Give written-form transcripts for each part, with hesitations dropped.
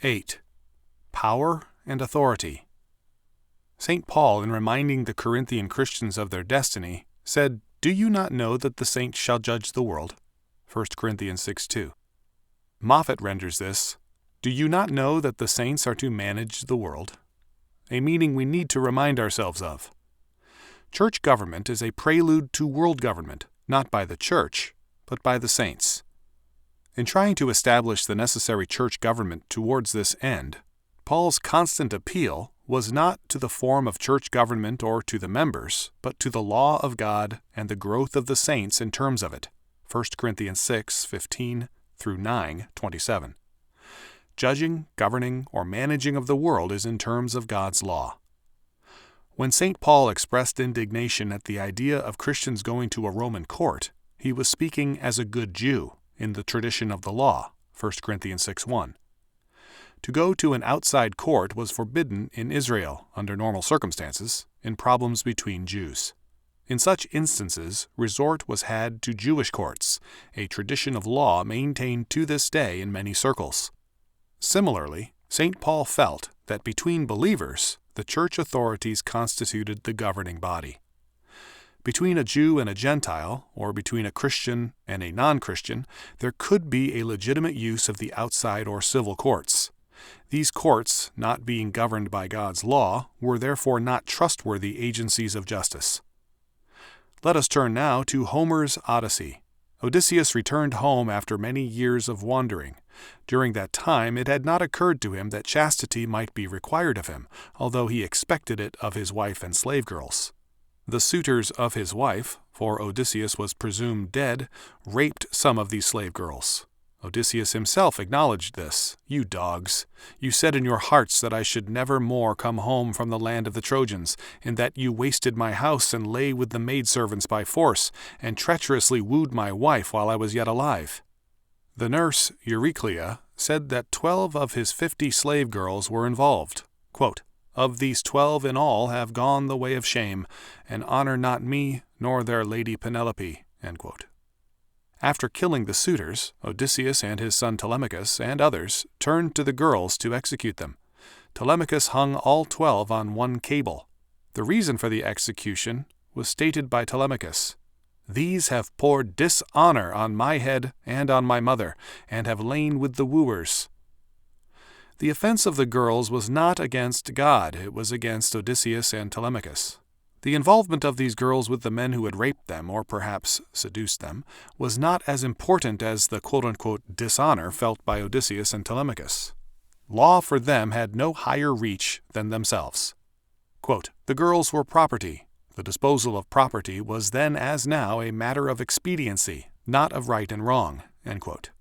8. Power and authority. St. Paul, in reminding the Corinthian Christians of their destiny, said, "Do you not know that the saints shall judge the world?" 1 Corinthians 6:2. Moffat renders this, "Do you not know that the saints are to manage the world?" A meaning we need to remind ourselves of. Church government is a prelude to world government, not by the church, but by the saints. In trying to establish the necessary church government towards this end, Paul's constant appeal was not to the form of church government or to the members, but to the law of God and the growth of the saints in terms of it. 1 Corinthians 6:15 through 9:27. Judging, governing, or managing of the world is in terms of God's law. When St. Paul expressed indignation at the idea of Christians going to a Roman court, he was speaking as a good Jew, in the tradition of the law, 1 Corinthians 6:1. To go to an outside court was forbidden in Israel, under normal circumstances, in problems between Jews. In such instances, resort was had to Jewish courts, a tradition of law maintained to this day in many circles. Similarly, St. Paul felt that between believers, the church authorities constituted the governing body. Between a Jew and a Gentile, or between a Christian and a non-Christian, there could be a legitimate use of the outside or civil courts. These courts, not being governed by God's law, were therefore not trustworthy agencies of justice. Let us turn now to Homer's Odyssey. Odysseus returned home after many years of wandering. During that time it had not occurred to him that chastity might be required of him, although he expected it of his wife and slave girls. The suitors of his wife, for Odysseus was presumed dead, raped some of these slave girls. Odysseus himself acknowledged this. "You dogs, you said in your hearts that I should never more come home from the land of the Trojans, in that you wasted my house and lay with the maidservants by force, and treacherously wooed my wife while I was yet alive." The nurse, Euryclea, said that 12 of his 50 slave girls were involved. Quote, "Of these 12 in all have gone the way of shame, and honor not me, nor their lady Penelope." End quote. After killing the suitors, Odysseus and his son Telemachus and others turned to the girls to execute them. Telemachus hung all 12 on one cable. The reason for the execution was stated by Telemachus. "These have poured dishonor on my head and on my mother, and have lain with the wooers." The offense of the girls was not against God, it was against Odysseus and Telemachus. The involvement of these girls with the men who had raped them, or perhaps seduced them, was not as important as the quote-unquote dishonor felt by Odysseus and Telemachus. Law for them had no higher reach than themselves. Quote, "The girls were property. The disposal of property was then as now a matter of expediency, not of right and wrong." End quote.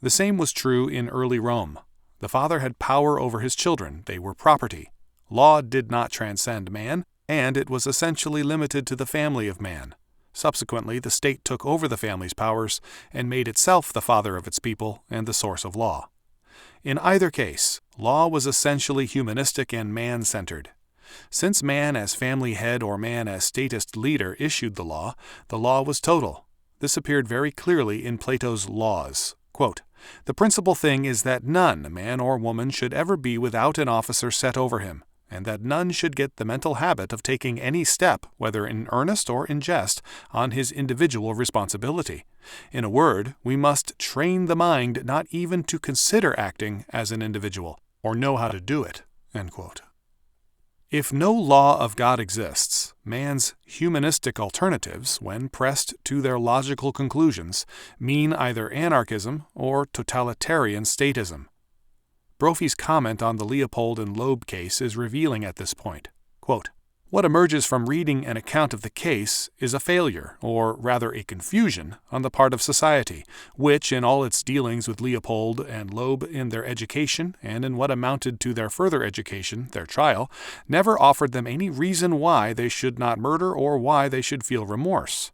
The same was true in early Rome. The father had power over his children. They were property. Law did not transcend man, and it was essentially limited to the family of man. Subsequently, the state took over the family's powers and made itself the father of its people and the source of law. In either case, law was essentially humanistic and man-centered. Since man as family head or man as statist leader issued the law was total. This appeared very clearly in Plato's Laws. Quote, "The principal thing is that none, man or woman, should ever be without an officer set over him, and that none should get the mental habit of taking any step, whether in earnest or in jest, on his individual responsibility. In a word, we must train the mind not even to consider acting as an individual, or know how to do it." End quote. If no law of God exists, man's humanistic alternatives, when pressed to their logical conclusions, mean either anarchism or totalitarian statism. Brophy's comment on the Leopold and Loeb case is revealing at this point. Quote, "What emerges from reading an account of the case is a failure, or rather a confusion, on the part of society, which, in all its dealings with Leopold and Loeb in their education and in what amounted to their further education, their trial, never offered them any reason why they should not murder or why they should feel remorse.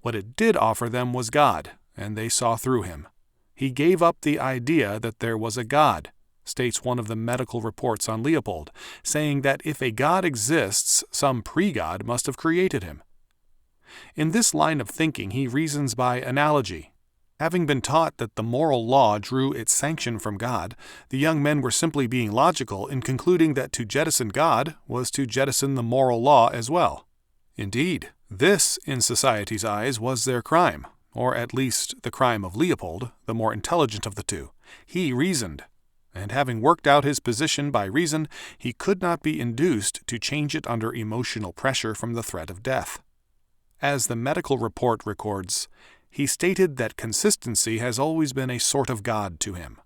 What it did offer them was God, and they saw through him. He gave up the idea that there was a God," states one of the medical reports on Leopold, saying that if a God exists, some pre-God must have created him. In this line of thinking he reasons by analogy. Having been taught that the moral law drew its sanction from God, the young men were simply being logical in concluding that to jettison God was to jettison the moral law as well. Indeed, this, in society's eyes, was their crime, or at least the crime of Leopold, the more intelligent of the two. He reasoned, and having worked out his position by reason, he could not be induced to change it under emotional pressure from the threat of death. As the medical report records, he stated that consistency has always been a sort of God to him.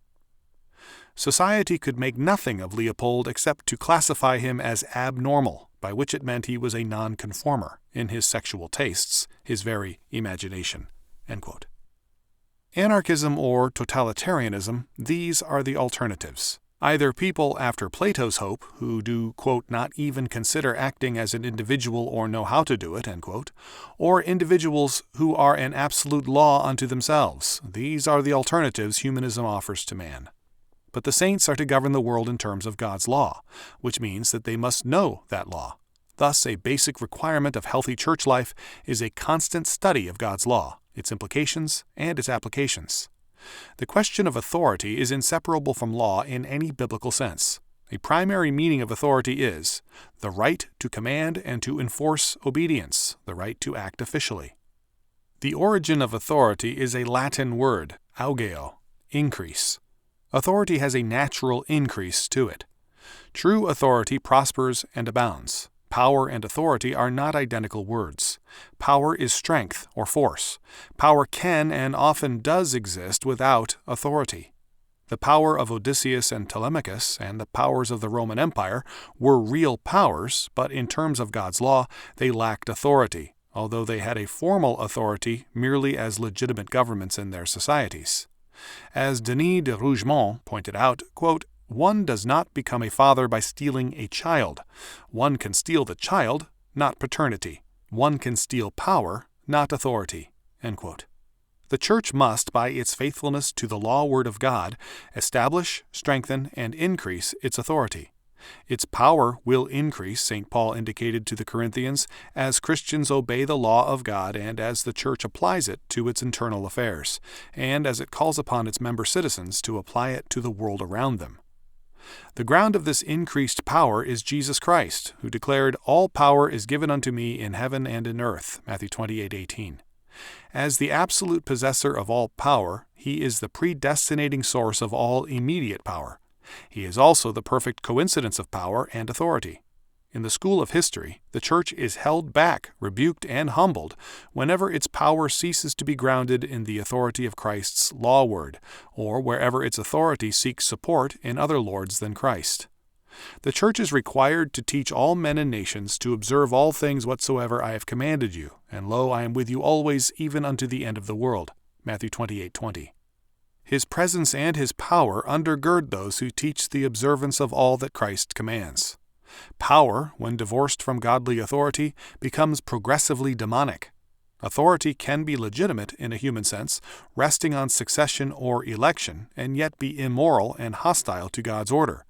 Society could make nothing of Leopold except to classify him as abnormal, by which it meant he was a nonconformer in his sexual tastes, his very imagination." End quote. Anarchism or totalitarianism, these are the alternatives. Either people after Plato's hope, who do, quote, not even consider acting as an individual or know how to do it, end quote, or individuals who are an absolute law unto themselves. These are the alternatives humanism offers to man. But the saints are to govern the world in terms of God's law, which means that they must know that law. Thus, a basic requirement of healthy church life is a constant study of God's law, its implications, and its applications. The question of authority is inseparable from law in any biblical sense. A primary meaning of authority is the right to command and to enforce obedience, the right to act officially. The origin of authority is a Latin word, augeo, increase. Authority has a natural increase to it. True authority prospers and abounds. Power and authority are not identical words. Power is strength or force. Power can and often does exist without authority. The power of Odysseus and Telemachus and the powers of the Roman Empire were real powers, but in terms of God's law, they lacked authority, although they had a formal authority merely as legitimate governments in their societies. As Denis de Rougemont pointed out, quote, "One does not become a father by stealing a child. One can steal the child, not paternity. One can steal power, not authority." End quote. The Church must, by its faithfulness to the law word of God, establish, strengthen, and increase its authority. Its power will increase, St. Paul indicated to the Corinthians, as Christians obey the law of God and as the Church applies it to its internal affairs, and as it calls upon its member citizens to apply it to the world around them. The ground of this increased power is Jesus Christ, who declared, "All power is given unto me in heaven and in earth," Matthew 28:18. As the absolute possessor of all power, he is the predestinating source of all immediate power. He is also the perfect coincidence of power and authority. In the school of history, the Church is held back, rebuked, and humbled whenever its power ceases to be grounded in the authority of Christ's law word, or wherever its authority seeks support in other lords than Christ. The Church is required to teach all men and nations to observe all things whatsoever I have commanded you, and lo, I am with you always, even unto the end of the world. Matthew 28:20. His presence and his power undergird those who teach the observance of all that Christ commands. Power, when divorced from godly authority, becomes progressively demonic. Authority can be legitimate in a human sense, resting on succession or election, and yet be immoral and hostile to God's order.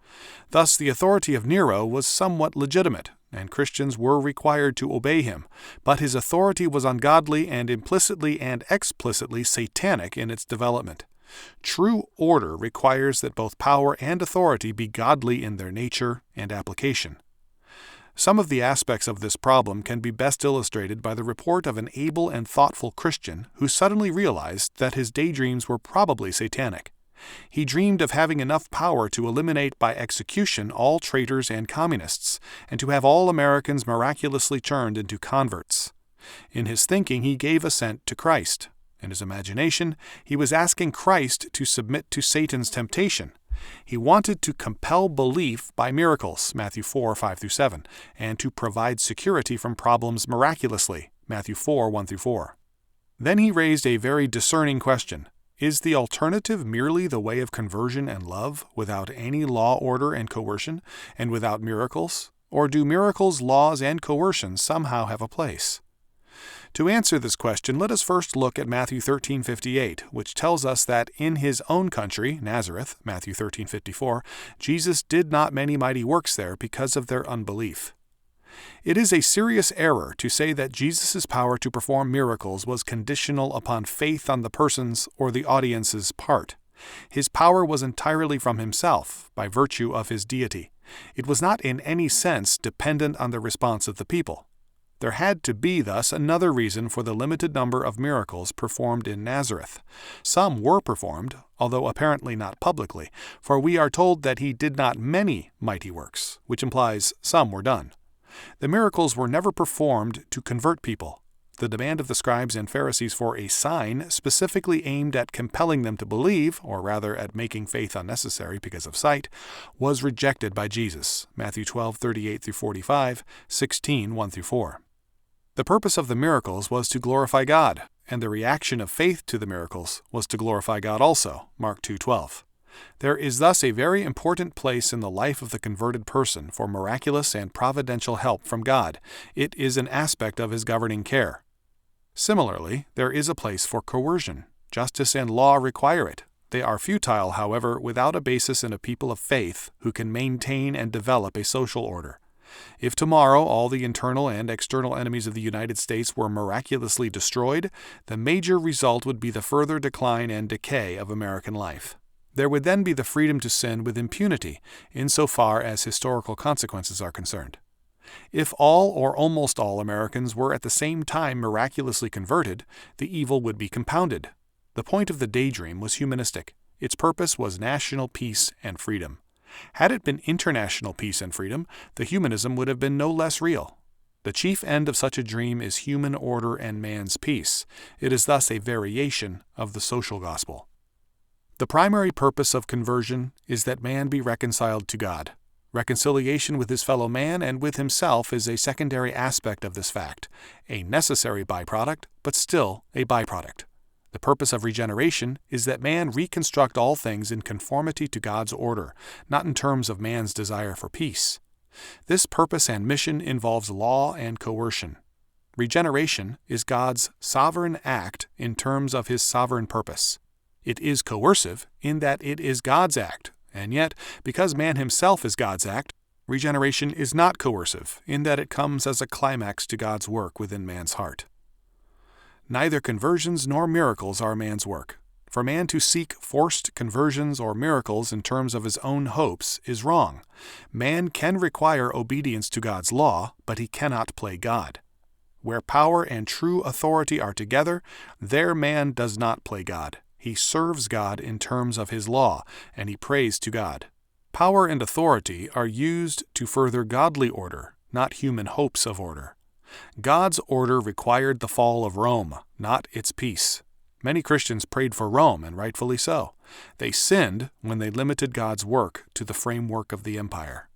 Thus, the authority of Nero was somewhat legitimate, and Christians were required to obey him, but his authority was ungodly and implicitly and explicitly satanic in its development. True order requires that both power and authority be godly in their nature and application. Some of the aspects of this problem can be best illustrated by the report of an able and thoughtful Christian who suddenly realized that his daydreams were probably satanic. He dreamed of having enough power to eliminate by execution all traitors and communists, and to have all Americans miraculously turned into converts. In his thinking, he gave assent to Christ. In his imagination, he was asking Christ to submit to Satan's temptation. He wanted to compel belief by miracles, Matthew 4:5-7, and to provide security from problems miraculously, Matthew 4:1-4. Then he raised a very discerning question. Is the alternative merely the way of conversion and love, without any law, order, and coercion, and without miracles? Or do miracles, laws, and coercion somehow have a place? To answer this question, let us first look at Matthew 13:58, which tells us that in his own country, Nazareth, Matthew 13:54, Jesus did not many mighty works there because of their unbelief. It is a serious error to say that Jesus' power to perform miracles was conditional upon faith on the person's or the audience's part. His power was entirely from himself, by virtue of his deity. It was not in any sense dependent on the response of the people. There had to be, thus, another reason for the limited number of miracles performed in Nazareth. Some were performed, although apparently not publicly, for we are told that he did not many mighty works, which implies some were done. The miracles were never performed to convert people. The demand of the scribes and Pharisees for a sign specifically aimed at compelling them to believe, or rather at making faith unnecessary because of sight, was rejected by Jesus. Matthew 12:38-45, 16:1-4. The purpose of the miracles was to glorify God, and the reaction of faith to the miracles was to glorify God also. Mark 2:12. There is thus a very important place in the life of the converted person for miraculous and providential help from God. It is an aspect of his governing care. Similarly, there is a place for coercion. Justice and law require it. They are futile, however, without a basis in a people of faith who can maintain and develop a social order. If tomorrow all the internal and external enemies of the United States were miraculously destroyed, the major result would be the further decline and decay of American life. There would then be the freedom to sin with impunity, insofar as historical consequences are concerned. If all or almost all Americans were at the same time miraculously converted, the evil would be compounded. The point of the daydream was humanistic. Its purpose was national peace and freedom. Had it been international peace and freedom, the humanism would have been no less real. The chief end of such a dream is human order and man's peace. It is thus a variation of the social gospel. The primary purpose of conversion is that man be reconciled to God. Reconciliation with his fellow man and with himself is a secondary aspect of this fact, a necessary byproduct, but still a byproduct. The purpose of regeneration is that man reconstruct all things in conformity to God's order, not in terms of man's desire for peace. This purpose and mission involves law and coercion. Regeneration is God's sovereign act in terms of his sovereign purpose. It is coercive in that it is God's act, and yet, because man himself is God's act, regeneration is not coercive in that it comes as a climax to God's work within man's heart. Neither conversions nor miracles are man's work. For man to seek forced conversions or miracles in terms of his own hopes is wrong. Man can require obedience to God's law, but he cannot play God. Where power and true authority are together, there man does not play God. He serves God in terms of his law, and he prays to God. Power and authority are used to further godly order, not human hopes of order. God's order required the fall of Rome, not its peace. Many Christians prayed for Rome, and rightfully so. They sinned when they limited God's work to the framework of the empire.